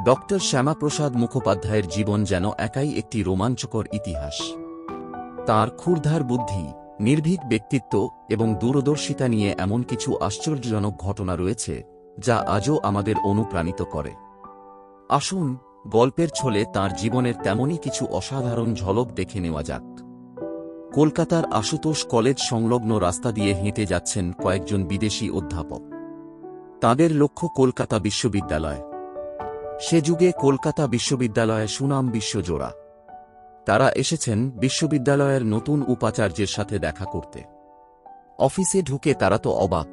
Doctor Shyamaprasad মুখোপাধ্যায়ের জীবন যেন একাই একটি রোমাঞ্চকর ইতিহাস। তাঁর ক্ষুরধার বুদ্ধি, নির্ভীক ব্যক্তিত্ব এবং দূরদর্শিতা নিয়ে এমন কিছু আশ্চর্যজনক ঘটনা রয়েছে যা আজও আমাদের অনুপ্রাণিত করে। আসুন, গল্পের ছলে তাঁর জীবনের তেমনই কিছু অসাধারণ ঝলক দেখে নেওয়া যাক। কলকাতার আশুতোষ কলেজ সংলগ্ন রাস্তা দিয়ে হেঁটে যাচ্ছেন কয়েকজন বিদেশি অধ্যাপক। তাঁদের লক্ষ্য কলকাতা বিশ্ববিদ্যালয়। সে যুগে কলকাতা বিশ্ববিদ্যালয়ে সুনাম বিশ্বজোড়া। তারা এসেছেন বিশ্ববিদ্যালয়ের নতুন উপাচার্যের সাথে দেখা করতে। অফিসে ঢুকে তারা তো অবাক।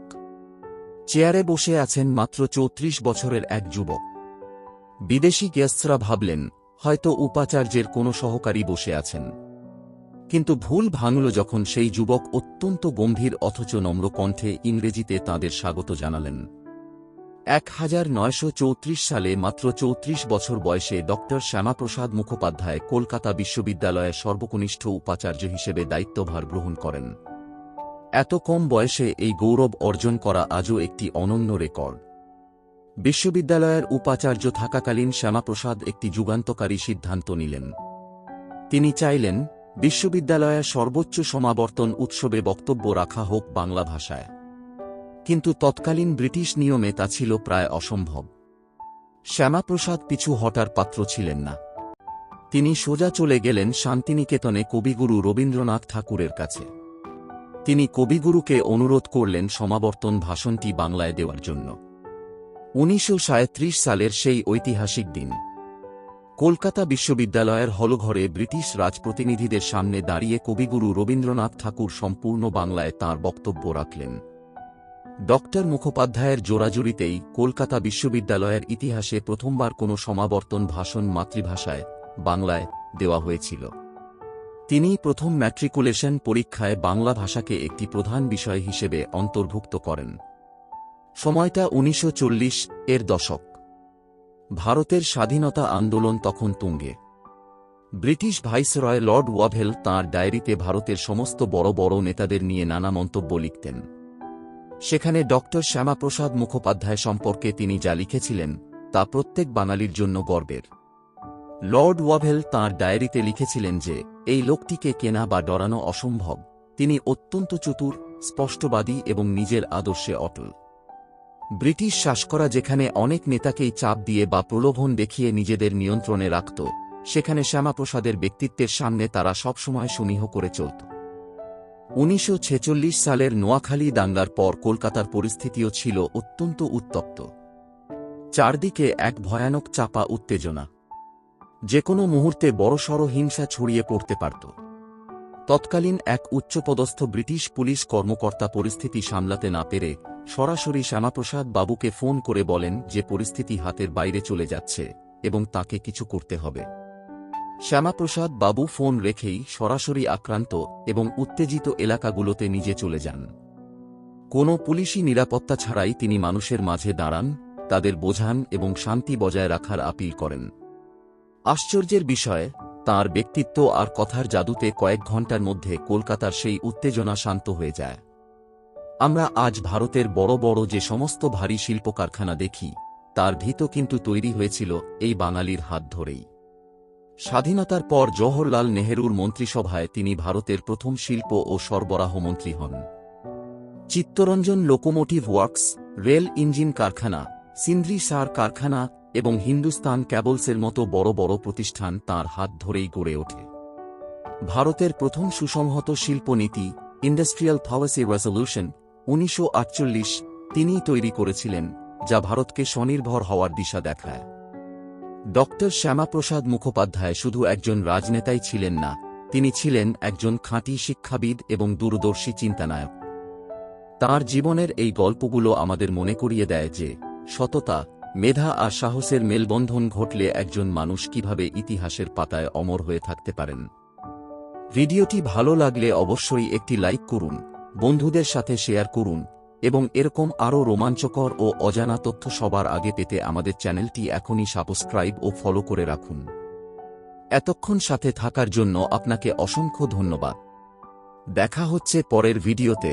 চেয়ারে বসে আছেন মাত্র ৩৪ বছরের এক যুবক। বিদেশি গেস্টরা ভাবলেন হয়তো উপাচার্যের কোনো সহকারী বসে আছেন, কিন্তু ভুল ভাঙল যখন সেই যুবক অত্যন্ত গম্ভীর অথচ নম্র কণ্ঠে ইংরেজিতে তাঁদের স্বাগত জানালেন। 1934 সালে মাত্র ৩৪ বছর বয়সে ডক্টর শ্যামাপ্রসাদ মুখোপাধ্যায় কলকাতা বিশ্ববিদ্যালয়ের সর্বকনিষ্ঠ উপাচার্য হিসেবে দায়িত্বভার গ্রহণ করেন। এত কম বয়সে এই গৌরব অর্জন করা আজও একটি অনন্য রেকর্ড। বিশ্ববিদ্যালয়ের উপাচার্য থাকাকালীন শ্যামাপ্রসাদ একটি যুগান্তকারী সিদ্ধান্ত নিলেন। তিনি চাইলেন বিশ্ববিদ্যালয়ের সর্বোচ্চ সমাবর্তন উৎসবে বক্তব্য রাখা হোক বাংলা ভাষায়। কিন্তু তৎকালীন ব্রিটিশ নিয়মে তা ছিল প্রায় অসম্ভব। শ্যামাপ্রসাদ পিছু হটার পাত্র ছিলেন না। তিনি সোজা চলে গেলেন শান্তিনিকেতনে কবিগুরু রবীন্দ্রনাথ ঠাকুরের কাছে। তিনি কবিগুরুকে অনুরোধ করলেন সমাবর্তন ভাষণটি বাংলায় দেওয়ার জন্য। 1937 সালের সেই ঐতিহাসিক দিন কলকাতা বিশ্ববিদ্যালয়ের হলঘরে ব্রিটিশ রাজপ্রতিনিধিদের সামনে দাঁড়িয়ে কবিগুরু রবীন্দ্রনাথ ঠাকুর সম্পূর্ণ বাংলায় তাঁর বক্তব্য রাখলেন। ডক্টর মুখোপাধ্যায়ের জোরাজুরিতেই কলকাতা বিশ্ববিদ্যালয়ের ইতিহাসে প্রথমবার কোনো সমাবর্তন ভাষণ মাতৃভাষায় বাংলায় দেওয়া হয়েছিল। তিনি প্রথম ম্যাট্রিকুলেশন পরীক্ষায় বাংলা ভাষাকে একটি প্রধান বিষয় হিসেবে অন্তর্ভুক্ত করেন। সময়টা 1940-এর দশক। ভারতের স্বাধীনতা আন্দোলন তখন তুঙ্গে। ব্রিটিশ ভাইসরয় লর্ড ওয়াভেল তাঁর ডায়েরিতে ভারতের সমস্ত বড় বড় নেতাদের নিয়ে নানা মন্তব্য লিখতেন। সেখানে ডক্টর শ্যামাপ্রসাদ মুখোপাধ্যায় সম্পর্কে তিনি যা লিখেছিলেন তা প্রত্যেক বাঙালির জন্য গর্বের। লর্ড ওয়াভেল তাঁর ডায়েরিতে লিখেছিলেন যে এই লোকটিকে কেনা বা ডরানো অসম্ভব। তিনি অত্যন্ত চতুর, স্পষ্টবাদী এবং নিজের আদর্শে অটল। ব্রিটিশ শাসকরা যেখানে অনেক নেতাকেই চাপ দিয়ে বা প্রলোভন দেখিয়ে নিজেদের নিয়ন্ত্রণে রাখত, সেখানে শ্যামাপ্রসাদের ব্যক্তিত্বের সামনে তারা সবসময় সুনিহ করে চলত। 1946 সালের নোয়াখালী দাঙ্গার পর কলকাতার পরিস্থিতিও ছিল অত্যন্ত উত্তপ্ত। চারদিকে এক ভয়ানক চাপা উত্তেজনা। যে কোনো মুহূর্তে বড়সড় হিংসা ছড়িয়ে পড়তে পারত। তৎকালীন এক উচ্চপদস্থ ব্রিটিশ পুলিশ কর্মকর্তা পরিস্থিতি সামলাতে না পেরে সরাসরি শ্যামাপ্রসাদ বাবুকে ফোন করে বলেন যে পরিস্থিতি হাতের বাইরে চলে যাচ্ছে এবং তাকে কিছু করতে হবে। শ্যামাপ্রসাদ বাবু ফোন রেখেই সরাসরি আক্রান্ত এবং উত্তেজিত এলাকাগুলোতে নিজে চলে যান। কোনো পুলিশি নিরাপত্তা ছাড়াই তিনি মানুষের মাঝে দাঁড়ান, তাদের বোঝান এবং শান্তি বজায় রাখার আপিল করেন। আশ্চর্যের বিষয়, তাঁর ব্যক্তিত্ব আর কথার জাদুতে কয়েক ঘণ্টার মধ্যে কলকাতার সেই উত্তেজনা শান্ত হয়ে যায়। আমরা আজ ভারতের বড় বড় যে সমস্ত ভারী শিল্প কারখানা দেখি, তার ভিত কিন্তু তৈরি হয়েছিল এই বাঙালির হাত ধরেই। স্বাধীনতার পর জওহরলাল নেহেরুর মন্ত্রিসভায় তিনি ভারতের প্রথম শিল্প ও সরবরাহ মন্ত্রী হন। Chittaranjan locomotive works, rail engine কারখানা, সিন্ধ্রি সার কারখানা এবং হিন্দুস্তান ক্যাবলসের মতো বড় বড় প্রতিষ্ঠান তাঁর হাত ধরেই গড়ে ওঠে। ভারতের প্রথম সুসংহত শিল্পনীতি, ইন্ডাস্ট্রিয়াল পলিসি রেজলিউশন 1948 তিনিই তৈরি করেছিলেন, যা ভারতকে স্বনির্ভর হওয়ার দিশা দেখায়। ডক্টর শ্যামাপ্রসাদ মুখোপাধ্যায় শুধু একজন রাজনেতাই ছিলেন না, তিনি ছিলেন একজন খাঁটি শিক্ষাবিদ এবং দূরদর্শী চিন্তানায়ক। তাঁর জীবনের এই গল্পগুলো আমাদের মনে করিয়ে দেয় যে সততা, মেধা আর সাহসের মেলবন্ধন ঘটলে একজন মানুষ কিভাবে ইতিহাসের পাতায় অমর হয়ে থাকতে পারেন। ভিডিওটি ভালো লাগলে অবশ্যই একটি লাইক করুন, বন্ধুদের সাথে শেয়ার করুন এবং এরকম আরও রোমাঞ্চকর ও অজানা তথ্য সবার আগে পেতে আমাদের চ্যানেলটি এখনই সাবস্ক্রাইব ও ফলো করে রাখুন। এতক্ষণ সাথে থাকার জন্য আপনাকে অসংখ্য ধন্যবাদ। দেখা হচ্ছে পরের ভিডিওতে।